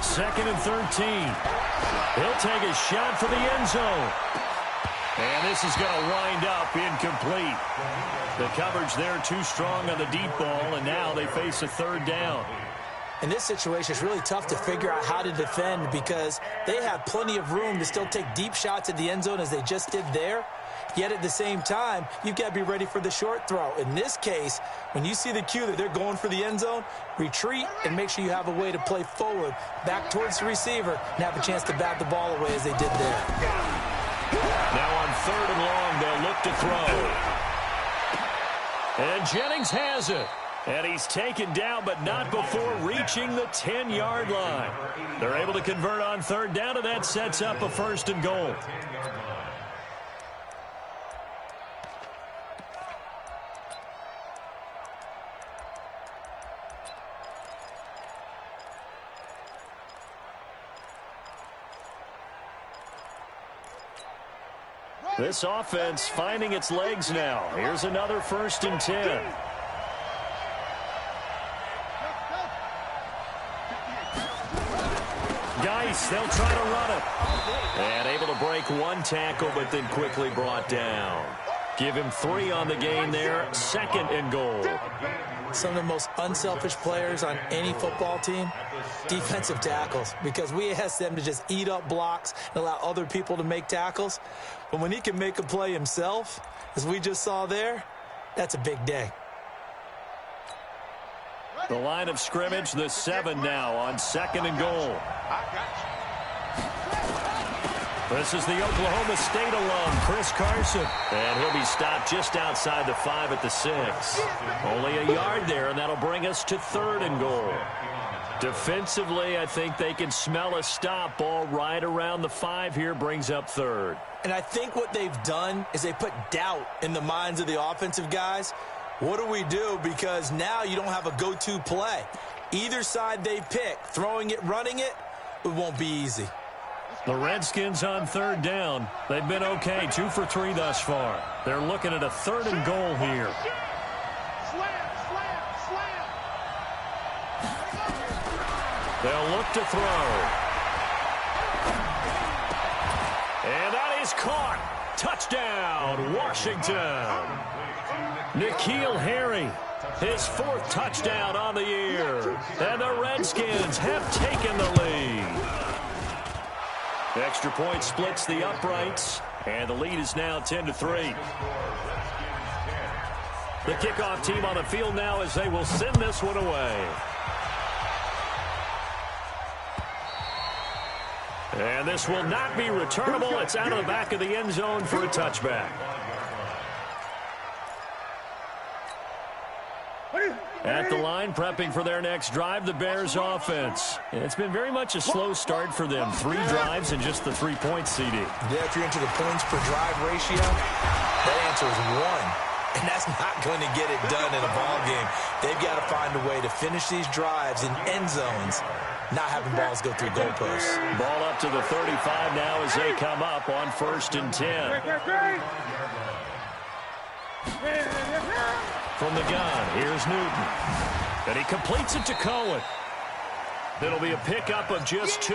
Second and 13. He'll take a shot for the end zone. And this is going to wind up incomplete. The coverage there too strong on the deep ball, and now they face a third down. In this situation, it's really tough to figure out how to defend because they have plenty of room to still take deep shots at the end zone as they just did there. Yet at the same time, you've got to be ready for the short throw. In this case, when you see the cue that they're going for the end zone, retreat and make sure you have a way to play forward, back towards the receiver, and have a chance to bat the ball away as they did there. Now on third and long, they'll look to throw. And Jennings has it. And he's taken down, but not before reaching the 10-yard line. They're able to convert on third down, and that sets up a first and goal. This offense finding its legs now. Here's another first and 10. Geis, they'll try to run it. And able to break one tackle, but then quickly brought down. Give him 3 on the gain there. Second and goal. Some of the most unselfish players on any football team, defensive tackles, because we ask them to just eat up blocks and allow other people to make tackles. But when he can make a play himself, as we just saw there, that's a big day. The line of scrimmage, the 7 now on second and goal. This is the Oklahoma State alum, Chris Carson. And he'll be stopped just outside the 5 at the 6. Only a yard there, and that'll bring us to third and goal. Defensively, I think they can smell a stop. Ball right around the 5 here, brings up third. And I think what they've done is they put doubt in the minds of the offensive guys. What do we do? Because now you don't have a go-to play. Either side they pick, throwing it, running it, it won't be easy. The Redskins on third down. They've been okay, 2 for 3 thus far. They're looking at a third and goal here. They'll look to throw. And that is caught. Touchdown, Washington. N'Keal Harry, his 4th touchdown on the year. And the Redskins have taken the lead. The extra point splits the uprights, and the lead is now 10-3. The kickoff team on the field now as they will send this one away. And this will not be returnable. It's out of the back of the end zone for a touchback. At the line, prepping for their next drive, the Bears offense. And it's been very much a slow start for them. 3 drives and just the 3 points, CD. Yeah, if you're into the points per drive ratio, that answer is 1. And that's not going to get it done in a ball game. They've got to find a way to finish these drives in end zones, not having balls go through goalposts. Ball up to the 35 now as they come up on first and 10. From the gun, here's Newton. And he completes it to Cohen. It'll be a pickup of just 2,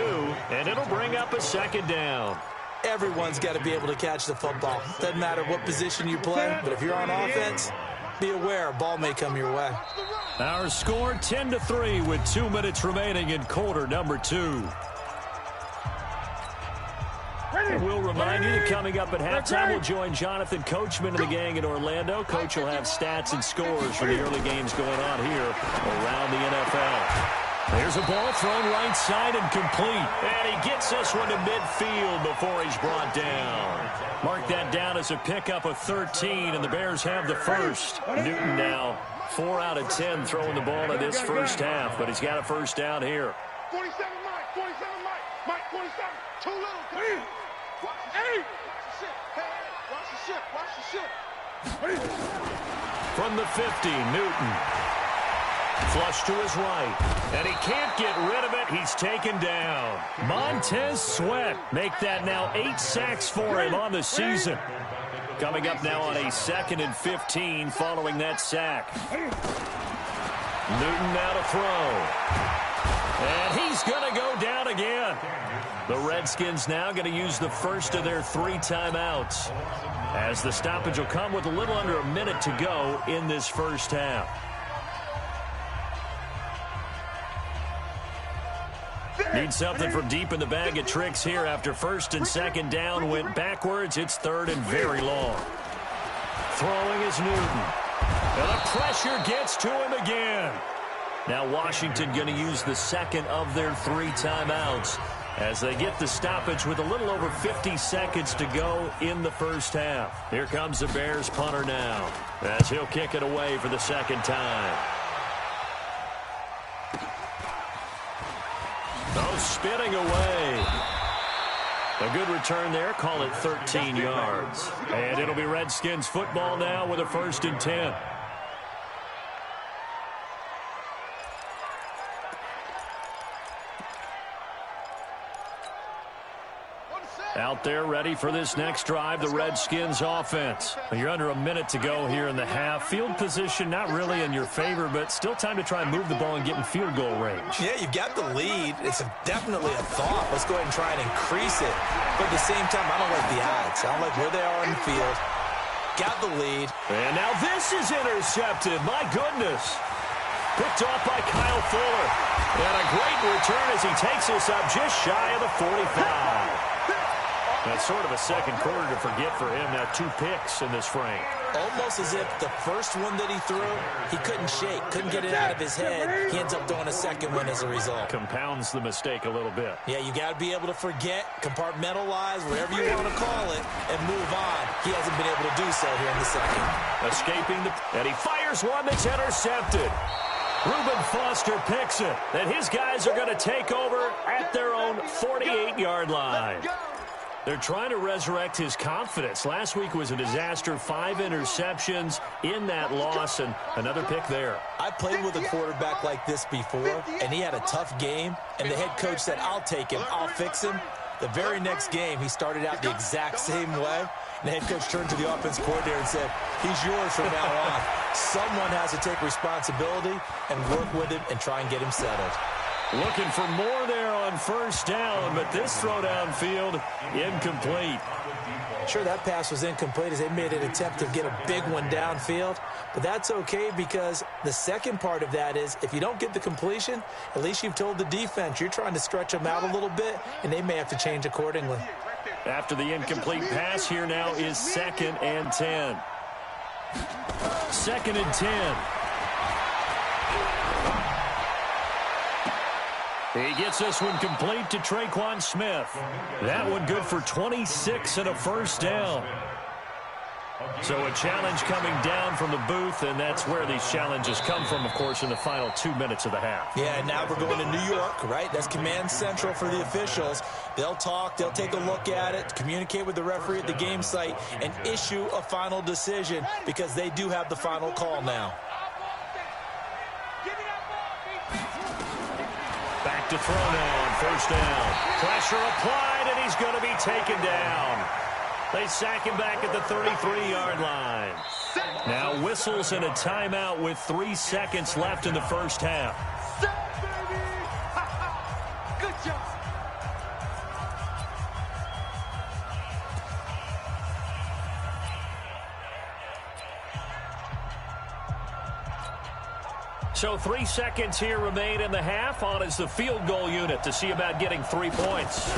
and it'll bring up a second down. Everyone's got to be able to catch the football. Doesn't matter what position you play, but if you're on offense, be aware a ball may come your way. Our score 10-3 with 2 minutes remaining in quarter number 2. And we'll remind you that coming up at halftime, we'll join Jonathan Coachman and the gang in Orlando. Coach will have stats and scores for the early games going on here around the NFL. There's a ball thrown right side and complete. And he gets this one to midfield before he's brought down. Mark that down as a pickup of 13, and the Bears have the first. Newton now 4 out of 10 throwing the ball in this first half, but he's got a first down here. 47 Mike, 47 Mike, 47, too little. Hey! Watch the ship, watch the ship. From the 50, Newton. Flush to his right. And he can't get rid of it. He's taken down. Montez Sweat make that now 8 sacks for him on the season. Coming up now on a 2nd and 15 following that sack. Newton now to throw. And he's going to go down again. The Redskins now going to use the first of their 3 timeouts, as the stoppage will come with a little under a minute to go in this first half. Need something from deep in the bag of tricks here after 1st and 2nd down went backwards. It's 3rd and very long. Throwing is Newton. And the pressure gets to him again. Now Washington going to use the 2nd of their 3 timeouts as they get the stoppage with a little over 50 seconds to go in the first half. Here comes the Bears punter now, as he'll kick it away for the 2nd time. Oh, spinning away. A good return there. Call it 13 yards. And it'll be Redskins football now with a 1st and 10. Out there ready for this next drive, the Redskins offense. You're under a minute to go here in the half. Field position not really in your favor, but still time to try and move the ball and get in field goal range. Yeah, you've got the lead. It's definitely a thought. Let's go ahead and try and increase it. But at the same time, I don't like the odds. I don't like where they are on the field. Got the lead. And now this is intercepted. My goodness. Picked off by Kyle Fuller. And a great return as he takes this up just shy of the 45. That's sort of a second quarter to forget for him. Now 2 picks in this frame. Almost as if the first one that he threw, he couldn't shake, couldn't get it out of his head. He ends up throwing a second one as a result. Compounds the mistake a little bit. Yeah, you got to be able to forget, compartmentalize, whatever you want to call it, and move on. He hasn't been able to do so here in the second. Escaping and he fires one that's intercepted. Reuben Foster picks it. And his guys are going to take over at their own 48-yard line. They're trying to resurrect his confidence. Last week was a disaster. 5 interceptions in that loss, and another pick there. I played with a quarterback like this before, and he had a tough game, and the head coach said, I'll take him, I'll fix him. The very next game, he started out the exact same way. And the head coach turned to the offense coordinator and said, he's yours from now on. Someone has to take responsibility and work with him and try and get him settled. Looking for more there on 1st down, but this throw downfield incomplete. Sure, that pass was incomplete as they made an attempt to get a big one downfield, but that's okay because the second part of that is if you don't get the completion, at least you've told the defense you're trying to stretch them out a little bit, and they may have to change accordingly. After the incomplete pass, here now is 2nd and 10. 2nd and 10. He gets this one complete to Traquan Smith. That one good for 26 and a 1st down. So a challenge coming down from the booth, and that's where these challenges come from, of course, in the final 2 minutes of the half. Yeah, now we're going to New York, right? That's command central for the officials. They'll talk, they'll take a look at it, communicate with the referee at the game site, and issue a final decision because they do have the final call now. Back to throw now on 1st down. Pressure applied, and he's going to be taken down. They sack him back at the 33-yard line. Now whistles and a timeout with 3 seconds left in the first half. Good job. So 3 seconds here remain in the half. On is the field goal unit to see about getting 3 points.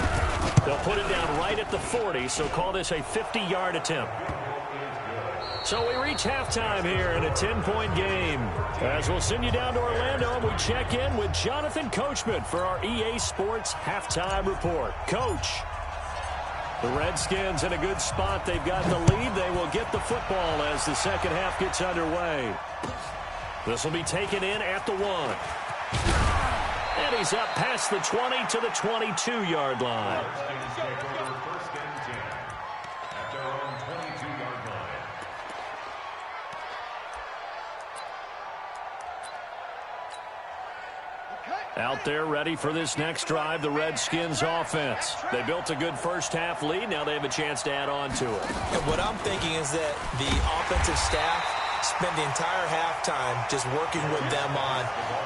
They'll put it down right at the 40, so call this a 50-yard attempt. So we reach halftime here in a 10-point game. As we'll send you down to Orlando, and we check in with Jonathan Coachman for our EA Sports Halftime Report. Coach, the Redskins in a good spot. They've got the lead. They will get the football as the second half gets underway. This will be taken in at the 1. And he's up past the 20 to the 22-yard line. Out there ready for this next drive, the Redskins offense. They built a good first-half lead. Now they have a chance to add on to it. And what I'm thinking is that the offensive staff spent the entire halftime just working with them on,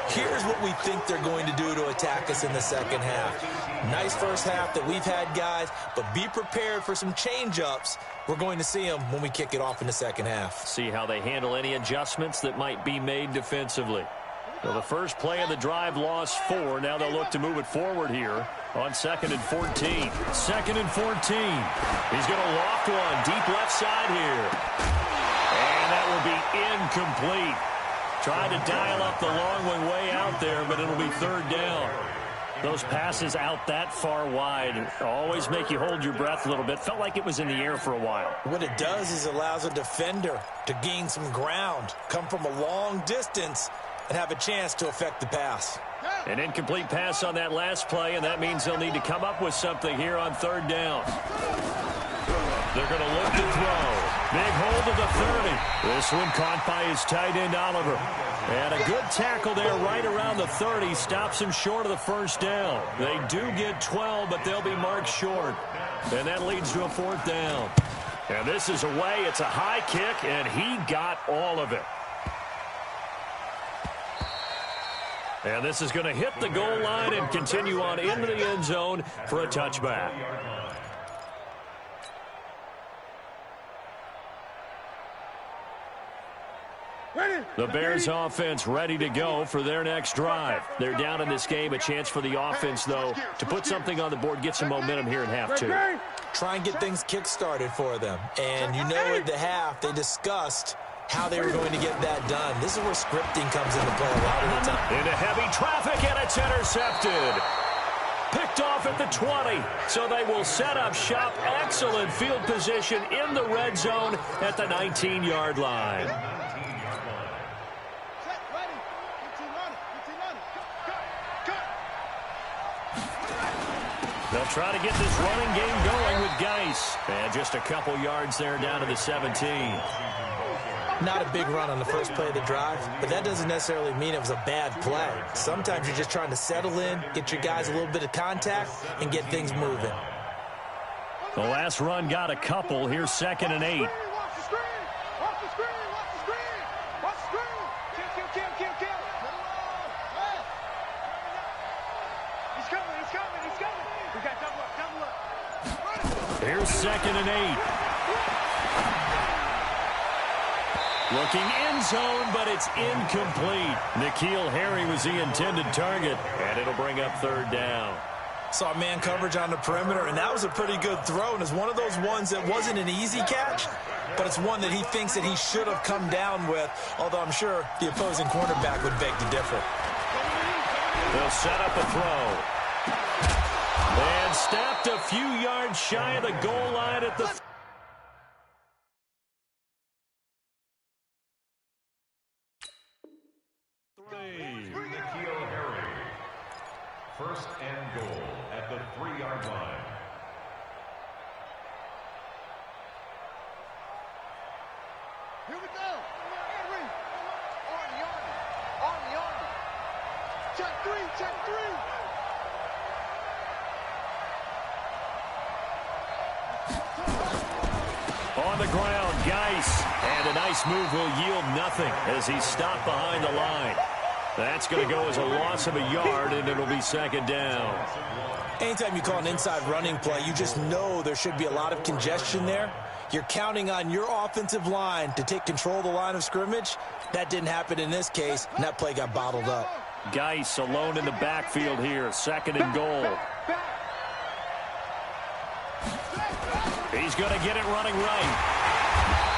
here's what we think they're going to do to attack us in the second half. Nice first half that we've had, guys, but be prepared for some change-ups. We're going to see them when we kick it off in the second half. See how they handle any adjustments that might be made defensively. Well, the first play of the drive lost 4. Now they'll look to move it forward here on 2nd and 14. 2nd and 14. He's going to loft one deep left side here. And that will be incomplete. Tried to dial up the long one way out there, but it'll be 3rd down. Those passes out that far wide always make you hold your breath a little bit. Felt like it was in the air for a while. What it does is it allows a defender to gain some ground, come from a long distance, and have a chance to affect the pass. An incomplete pass on that last play, and that means they'll need to come up with something here on 3rd down. They're going to look to throw. Big hold of the 30. This one caught by his tight end, Oliver. And a good tackle there right around the 30. Stops him short of the 1st down. They do get 12, but they'll be marked short. And that leads to a 4th down. And this is away. It's a high kick, and he got all of it. And this is going to hit the goal line and continue on into the end zone for a touchback. The Bears offense ready to go for their next drive. They're down in this game. A chance for the offense, though, to put something on the board, get some momentum here in half 2. Try and get things kick-started for them. And you know at the half they discussed how they were going to get that done. This is where scripting comes into play a lot of the time. Into heavy traffic, and it's intercepted. Picked off at the 20. So they will set up shop. Excellent field position in the red zone at the 19-yard line. They'll try to get this running game going with Geis. And just a couple yards there down to the 17. Not a big run on the first play of the drive, but that doesn't necessarily mean it was a bad play. Sometimes you're just trying to settle in, get your guys a little bit of contact, and get things moving. The last run got a couple. Here's 2nd and 8. Here's 2nd and 8. Looking end zone, but it's incomplete. N'Keal Harry was the intended target, and it'll bring up 3rd down. Saw man coverage on the perimeter, and that was a pretty good throw. And it's one of those ones that wasn't an easy catch, but it's one that he thinks that he should have come down with, although I'm sure the opposing cornerback would beg to differ. They'll set up a throw. And snapped a few yards shy of the goal line at the... N'Keal Harry. 1st and goal at the 3-yard line. Here we go. Henry. On the army. Check 3, check 3. On the ground, Geis. And a nice move will yield nothing as he's stopped behind the line. That's going to go as a loss of a yard, and it'll be 2nd down. Anytime you call an inside running play, you just know there should be a lot of congestion there. You're counting on your offensive line to take control of the line of scrimmage. That didn't happen in this case, and that play got bottled up. Geis alone in the backfield here, 2nd and goal. He's going to get it running right.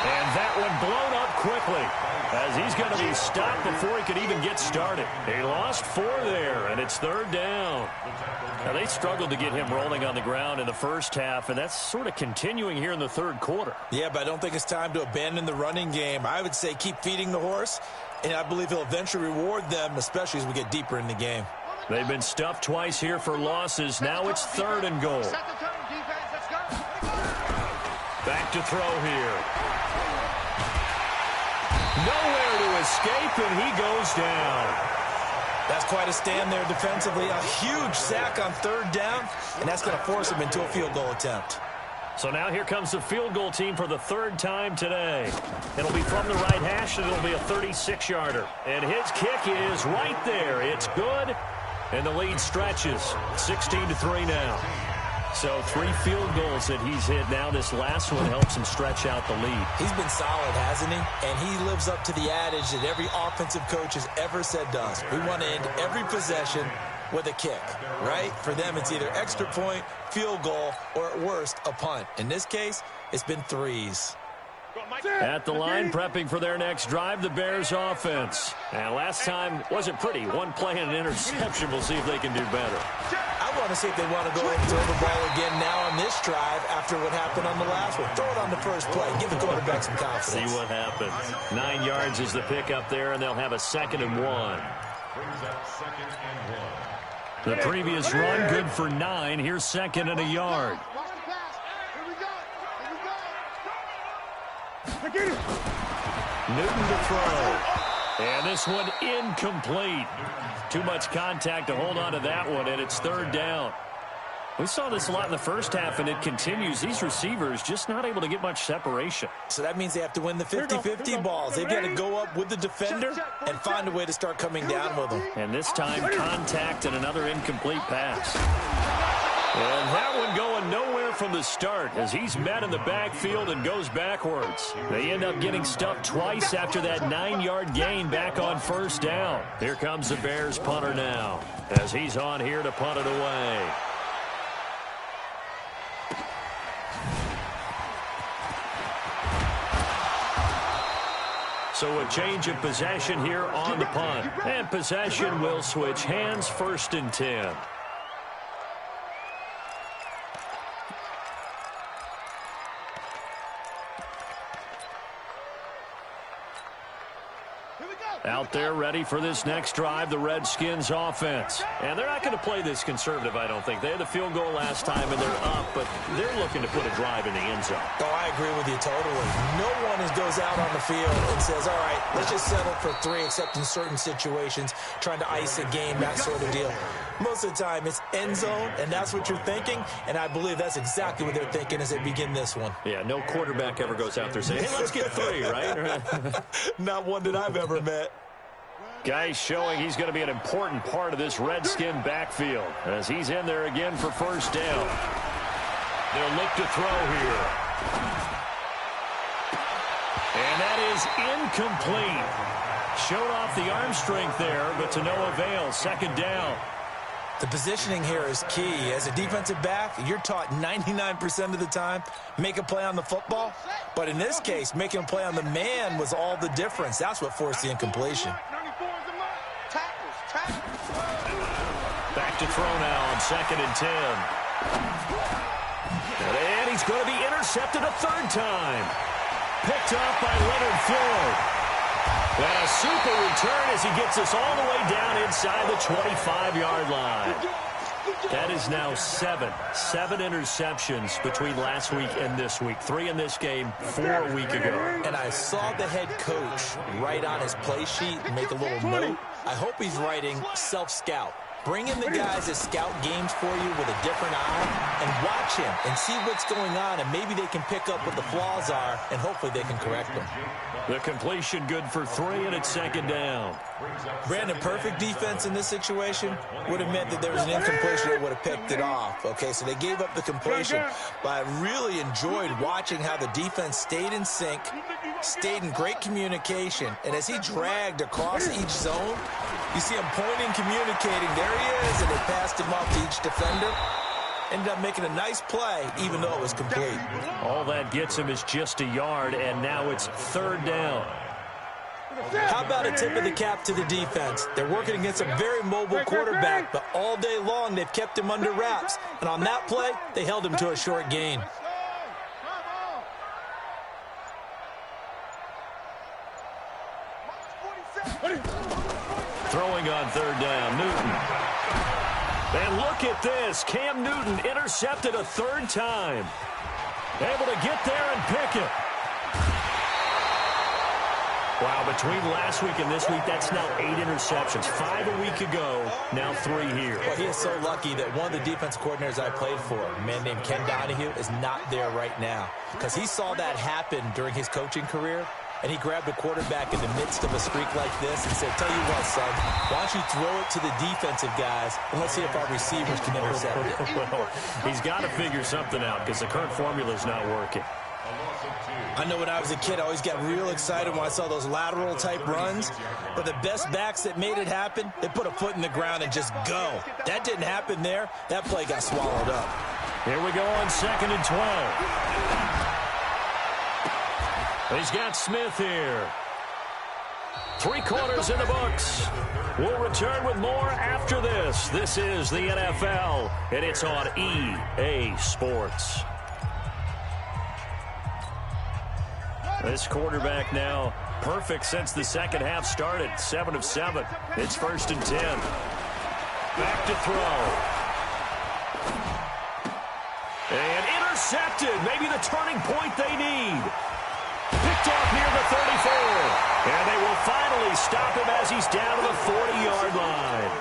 And that one blown up quickly as he's going to be stopped before he could even get started. He lost 4 there, and it's 3rd down. Now, they struggled to get him rolling on the ground in the first half, and that's sort of continuing here in the 3rd quarter. Yeah, but I don't think it's time to abandon the running game. I would say keep feeding the horse, and I believe he'll eventually reward them, especially as we get deeper in the game. They've been stuffed twice here for losses. Now it's 3rd and goal. Back to throw here. Nowhere to escape, and he goes down. That's quite a stand there defensively. A huge sack on third down, and that's going to force him into a field goal attempt. So now here comes the field goal team for the third time today. It'll be from the right hash, and it'll be a 36-yarder. And his kick is right there. It's good, and the lead stretches. 16-3 now. So 3 field goals that he's hit now. This last one helps him stretch out the lead. He's been solid, hasn't he? And he lives up to the adage that every offensive coach has ever said to us. We want to end every possession with a kick, right? For them, it's either extra point, field goal, or at worst, a punt. In this case, it's been 3s. At the line, prepping for their next drive, the Bears offense. And last time wasn't pretty. One play and an interception. We'll see if they can do better. I want to see if they want to go ahead and throw the ball again now on this drive after what happened on the last one. Throw it on the first play. Give the quarterback some confidence. See what happens. 9 yards is the pick up there, and they'll have a 2nd and 1. Brings up 2nd and 1. The previous run, good for 9. Here's 2nd and a yard. Watch the pass. Here we go. Here we go. Newton to throw. And this one incomplete. Too much contact to hold on to that one, and it's 3rd down. We saw this a lot in the first half, and it continues. These receivers just not able to get much separation. So that means they have to win the 50-50 balls. They've got to go up with the defender and find a way to start coming down with them. And this time, contact and another incomplete pass. And that one going nowhere from the start as he's met in the backfield and goes backwards. They end up getting stuffed twice after that 9-yard gain back on 1st down. Here comes the Bears punter now as he's on here to punt it away. So a change of possession here on the punt. And possession will switch hands, 1st and 10. Out there ready for this next drive, the Redskins offense. And they're not going to play this conservative, I don't think. They had the field goal last time, and they're up, but they're looking to put a drive in the end zone. Oh, I agree with you totally. No one goes out on the field and says, all right, let's just settle for 3, except in certain situations, trying to ice a game, that sort of deal. Most of the time, it's end zone, and that's what you're thinking, and I believe that's exactly what they're thinking as they begin this one. Yeah, no quarterback ever goes out there saying, hey, let's get 3, right? Not one that I've ever met. Guys showing he's going to be an important part of this Redskin backfield as he's in there again for 1st down. They'll look to throw here. And that is incomplete. Showed off the arm strength there, but to no avail. 2nd down. The positioning here is key. As a defensive back, you're taught 99% of the time, make a play on the football. But in this case, making a play on the man was all the difference. That's what forced the incompletion. Back to throw now on 2nd and 10. And he's going to be intercepted a 3rd time. Picked off by Leonard Floyd. And a super return as he gets us all the way down inside the 25-yard line. That is now 7 interceptions between last week and this week. 3 in this game, 4 a week ago. And I saw the head coach write on his play sheet and make a little note. I hope he's writing self-scout. Bring in the guys that scout games for you with a different eye and watch him and see what's going on, and maybe they can pick up what the flaws are, and hopefully they can correct them. The completion good for 3, and it's 2nd down. Brandon, perfect defense in this situation would have meant that there was an incompletion that would have picked it off. Okay, so they gave up the completion, but I really enjoyed watching how the defense stayed in sync, stayed in great communication, and as he dragged across each zone, you see him pointing, communicating. There he is, and they passed him off to each defender. Ended up making a nice play, even though it was complete. All that gets him is just a yard, and now it's 3rd down. How about a tip of the cap to the defense? They're working against a very mobile quarterback, but all day long they've kept him under wraps. And on that play, they held him to a short gain. Throwing on 3rd down, Newton. And look at this. Cam Newton intercepted a 3rd time. Able to get there and pick it. Wow, between last week and this week, that's now 8 interceptions. 5 a week ago, now 3 here. Well, he is so lucky that one of the defense coordinators I played for, a man named Ken Donahue, is not there right now. Because he saw that happen during his coaching career, and he grabbed a quarterback in the midst of a streak like this and said, tell you what, son, why don't you throw it to the defensive guys, and let's see if our receivers can intercept it. Well, he's got to figure something out because the current formula is not working. I know when I was a kid, I always got real excited when I saw those lateral-type runs. But the best backs that made it happen, they put a foot in the ground and just go. That didn't happen there. That play got swallowed up. Here we go on 2nd and 12. He's got Smith here. 3 quarters in the books. We'll return with more after this. This is the NFL, and it's on EA Sports. This quarterback now perfect since the second half started. 7 of 7. It's 1st and 10. Back to throw. And intercepted. Maybe the turning point they need. Picked off near the 34. And they will finally stop him as he's down to the 40-yard line.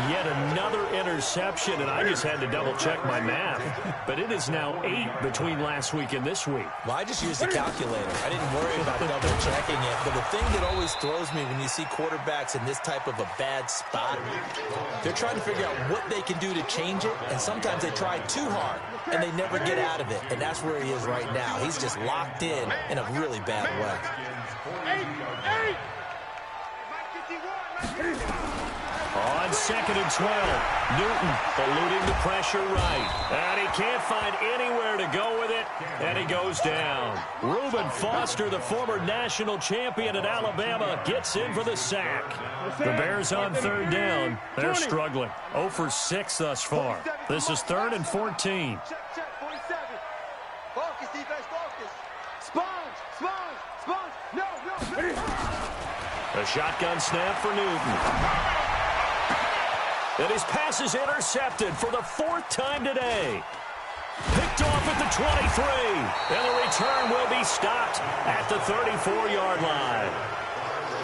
Yet another interception, and I just had to double-check my math. But it is now 8 between last week and this week. Well, I just used the calculator. I didn't worry about double-checking it. But the thing that always throws me when you see quarterbacks in this type of a bad spot, they're trying to figure out what they can do to change it, and sometimes they try too hard, and they never get out of it. And that's where he is right now. He's just locked in a really bad way. On 2nd and 12, Newton eluding the pressure right. And he can't find anywhere to go with it, and he goes down. Reuben Foster, the former national champion at Alabama, gets in for the sack. The Bears on 3rd down. They're struggling. 0 for 6 thus far. This is 3rd and 14. Check, 47. Focus, defense, focus. Sponge. No. A shotgun snap for Newton. And his pass is intercepted for the 4th time today. Picked off at the 23. And the return will be stopped at the 34-yard line.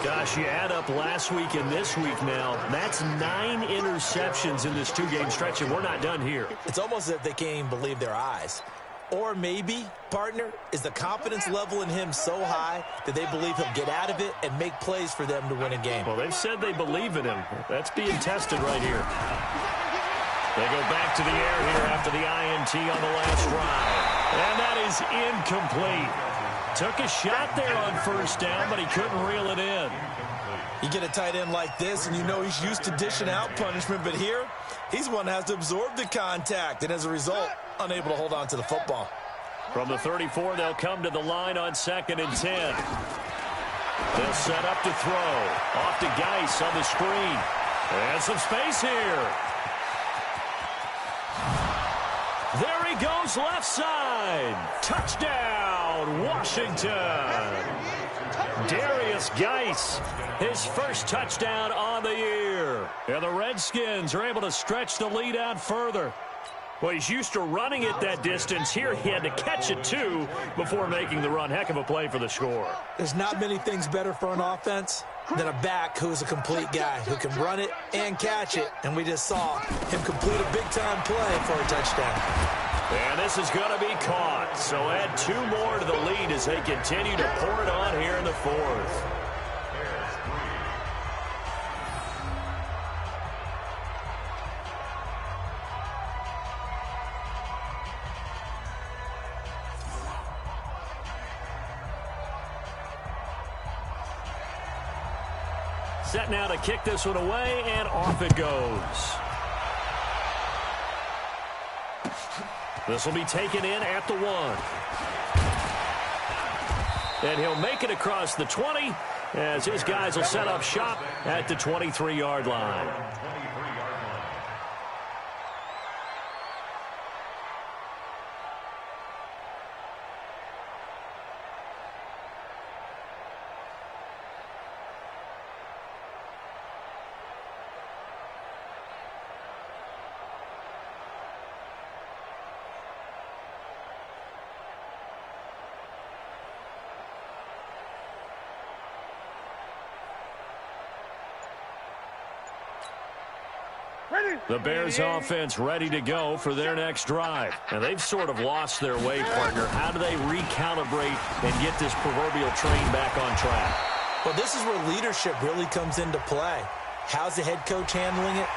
Gosh, you add up last week and this week now. That's 9 interceptions in this 2-game stretch, and we're not done here. It's almost as if they can't even believe their eyes. Or maybe, partner, is the confidence level in him so high that they believe he'll get out of it and make plays for them to win a game. Well, they've said they believe in him. That's being tested right here. They go back to the air here after the INT on the last drive. And that is incomplete. Took a shot there on 1st down, but he couldn't reel it in. You get a tight end like this, and you know he's used to dishing out punishment, but here, he's one that has to absorb the contact, and as a result, unable to hold on to the football. From the 34, they'll come to the line on 2nd and 10. They'll set up to throw. Off to Geis on the screen. And some space here. There he goes, left side. Touchdown, Washington. Darius Geis, his first touchdown on the year. And the Redskins are able to stretch the lead out further. Well, he's used to running it that distance. Here he had to catch it, too, before making the run. Heck of a play for the score. There's not many things better for an offense than a back who is a complete guy who can run it and catch it. And we just saw him complete a big-time play for a touchdown. And this is going to be caught. So add 2 more to the lead as they continue to pour it on here in the 4th. Set now to kick this one away, and off it goes. This will be taken in at the 1. And he'll make it across the 20 as his guys will set up shop at the 23-yard line. The Bears offense ready to go for their next drive. And they've sort of lost their way, partner. How do they recalibrate and get this proverbial train back on track? Well, this is where leadership really comes into play. How's the head coach handling it?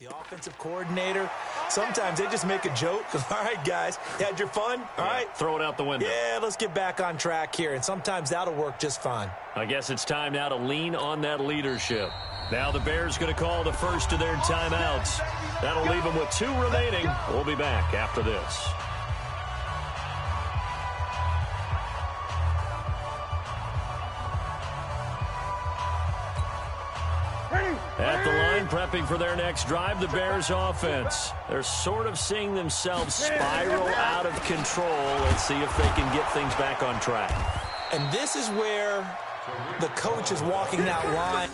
The offensive coordinator, sometimes they just make a joke. All right, guys, you had your fun? All right. Throw it out the window. Yeah, let's get back on track here, and sometimes that'll work just fine. I guess it's time now to lean on that leadership. Now the Bears going to call the first of their timeouts. That'll leave them with 2 remaining. We'll be back after this. At the line, prepping for their next drive, the Bears offense. They're sort of seeing themselves spiral out of control. Let's see if they can get things back on track. And this is where the coach is walking that line.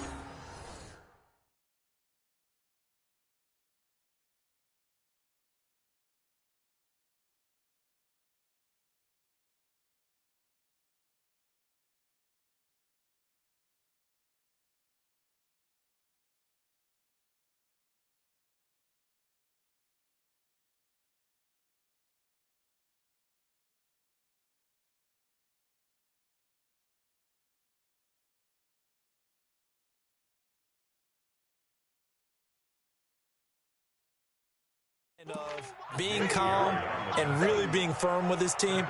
Of being calm and really being firm with his team.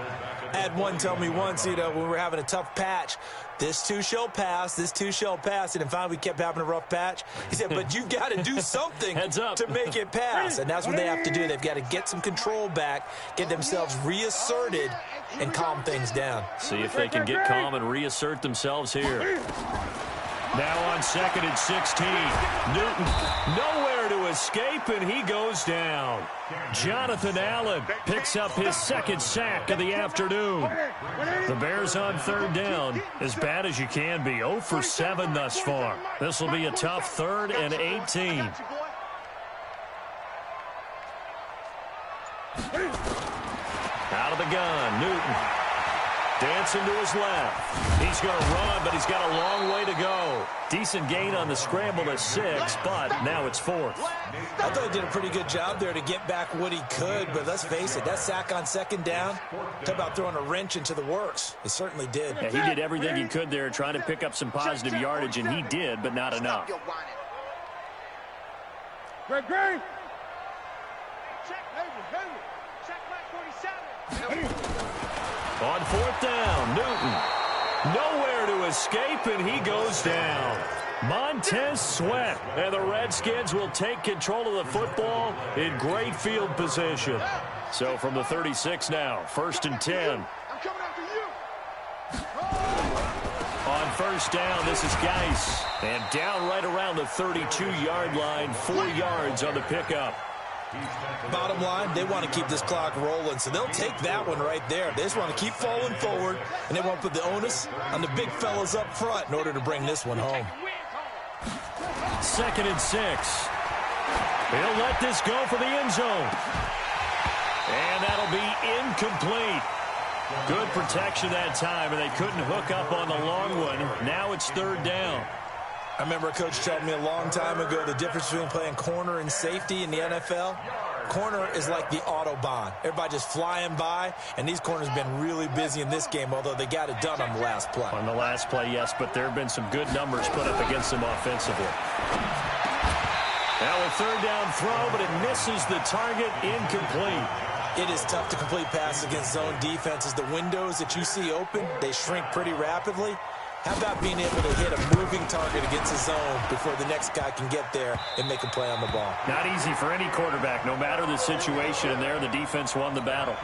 I had one tell me once, when we were having a tough patch, this too shall pass, this too shall pass, and finally we kept having a rough patch. He said, but you've got to do something to make it pass, and that's what they have to do. They've got to get some control back, get themselves reasserted, and calm things down. See if they can get calm and reassert themselves here. Now on 2nd and 16. Newton nowhere to escape, and he goes down. Jonathan Allen picks up his 2nd sack of the afternoon. The Bears on 3rd down, as bad as you can be. 0 for 7 thus far. This will be a tough 3rd and 18. Out of the gun, Newton. Dancing to his left. He's going to run, but he's got a long way to go. Decent gain on the scramble to 6, but now it's 4th. I thought he did a pretty good job there to get back what he could, but let's face it, that sack on 2nd down, talk about throwing a wrench into the works. It certainly did. Yeah, he did everything he could there, trying to pick up some positive yardage, and he did, but not enough. Greg. Check, Henry. Check back 47. On 4th down, Newton. Nowhere to escape, and he goes down. Montez Sweat. And the Redskins will take control of the football in great field position. So from the 36 now, 1st and 10. I'm coming after you. On 1st down, this is Geis. And down right around the 32-yard line, 4 yards on the pickup. Bottom line, they want to keep this clock rolling, so they'll take that one right there. They just want to keep falling forward, and they want to put the onus on the big fellas up front in order to bring this one home. 2nd and 6. He'll let this go for the end zone. And that'll be incomplete. Good protection that time, and they couldn't hook up on the long one. Now it's 3rd down. I remember a coach telling me a long time ago the difference between playing corner and safety in the NFL. Corner is like the Autobahn. Everybody just flying by, and these corners have been really busy in this game, although they got it done on the last play. On the last play, yes, but there have been some good numbers put up against them offensively. Now a 3rd down throw, but it misses the target, incomplete. It is tough to complete passes against zone defenses. The windows that you see open, they shrink pretty rapidly. How about being able to hit a moving target against the zone before the next guy can get there and make a play on the ball? Not easy for any quarterback, no matter the situation, and there the defense won the battle.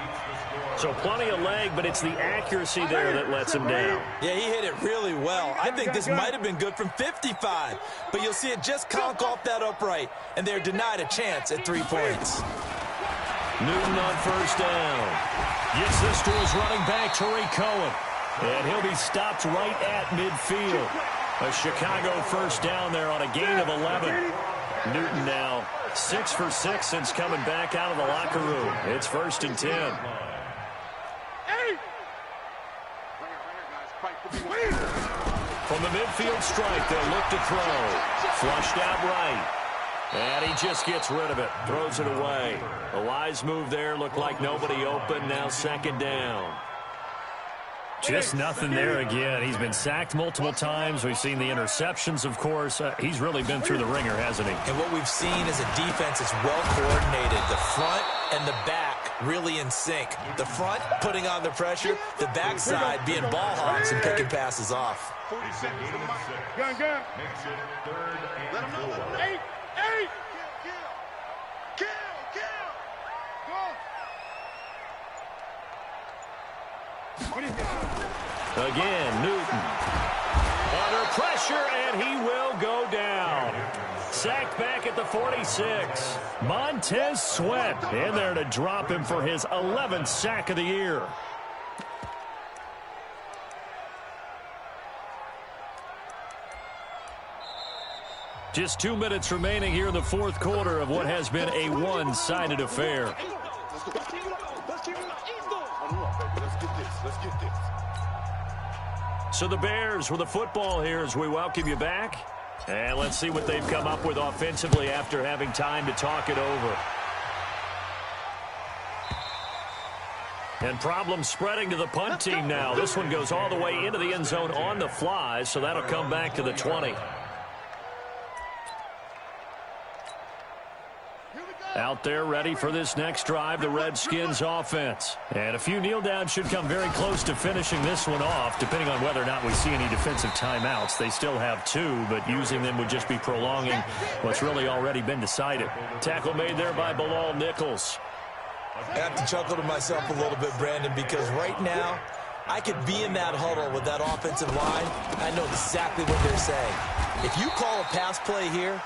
So plenty of leg, but it's the accuracy there that lets him down. Yeah, he hit it really well. I think this might have been good from 55, but you'll see it just conk off that upright, and they're denied a chance at 3 points. Newton on first down. Gets this to his running back, Tariq Cohen. And he'll be stopped right at midfield. A Chicago first down there on a gain of 11. Newton now 6 for 6 since coming back out of the locker room. It's 1st and 10. From the midfield strike, they'll look to throw. Flushed out right. And he just gets rid of it. Throws it away. A wise move there. Looked like nobody open. Now 2nd down. Just nothing there again. He's been sacked multiple times. We've seen the interceptions, of course. He's really been through the ringer, hasn't he? And what we've seen is a defense that's well coordinated. The front and the back really in sync. The front putting on the pressure. The backside being ball hawks and picking passes off. 40 seconds to the mic. Gun. Makes it 3rd and 4. 8. Kill. Go. Again, Newton. Under pressure, and he will go down. Sacked back at the 46. Montez Sweat in there to drop him for his 11th sack of the year. Just 2 minutes remaining here in the 4th quarter of what has been a one-sided affair. So the Bears with the football here as we welcome you back. And let's see what they've come up with offensively after having time to talk it over. And problems spreading to the punt team now. This one goes all the way into the end zone on the fly, so that'll come back to the 20. Out there ready for this next drive, the Redskins offense. And a few kneel downs should come very close to finishing this one off, depending on whether or not we see any defensive timeouts. They still have 2, but using them would just be prolonging what's really already been decided. Tackle made there by Bilal Nichols. I have to chuckle to myself a little bit, Brandon, because right now I could be in that huddle with that offensive line. I know exactly what they're saying. If you call a pass play here,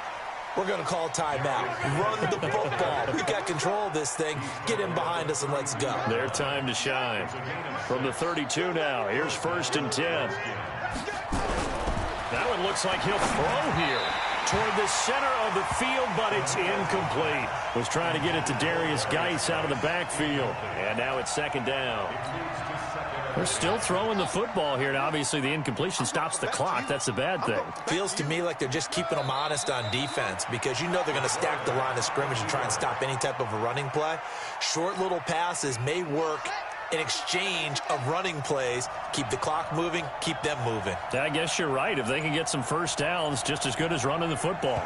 we're going to call timeout. Run the football. We've got control of this thing. Get in behind us and let's go. Their time to shine. From the 32 now, here's 1st and 10. That one looks like he'll throw here toward the center of the field, but it's incomplete. Was trying to get it to Darius Geis out of the backfield. And now it's 2nd down. They're still throwing the football here, and obviously the incompletion stops the clock. That's a bad thing. Feels to me like they're just keeping them honest on defense because you know they're going to stack the line of scrimmage and try and stop any type of a running play. Short little passes may work in exchange of running plays. Keep the clock moving, keep them moving. I guess you're right. If they can get some first downs, just as good as running the football.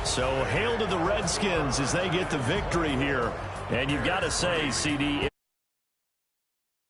So hail to the Redskins as they get the victory here. And you've got to say, CD...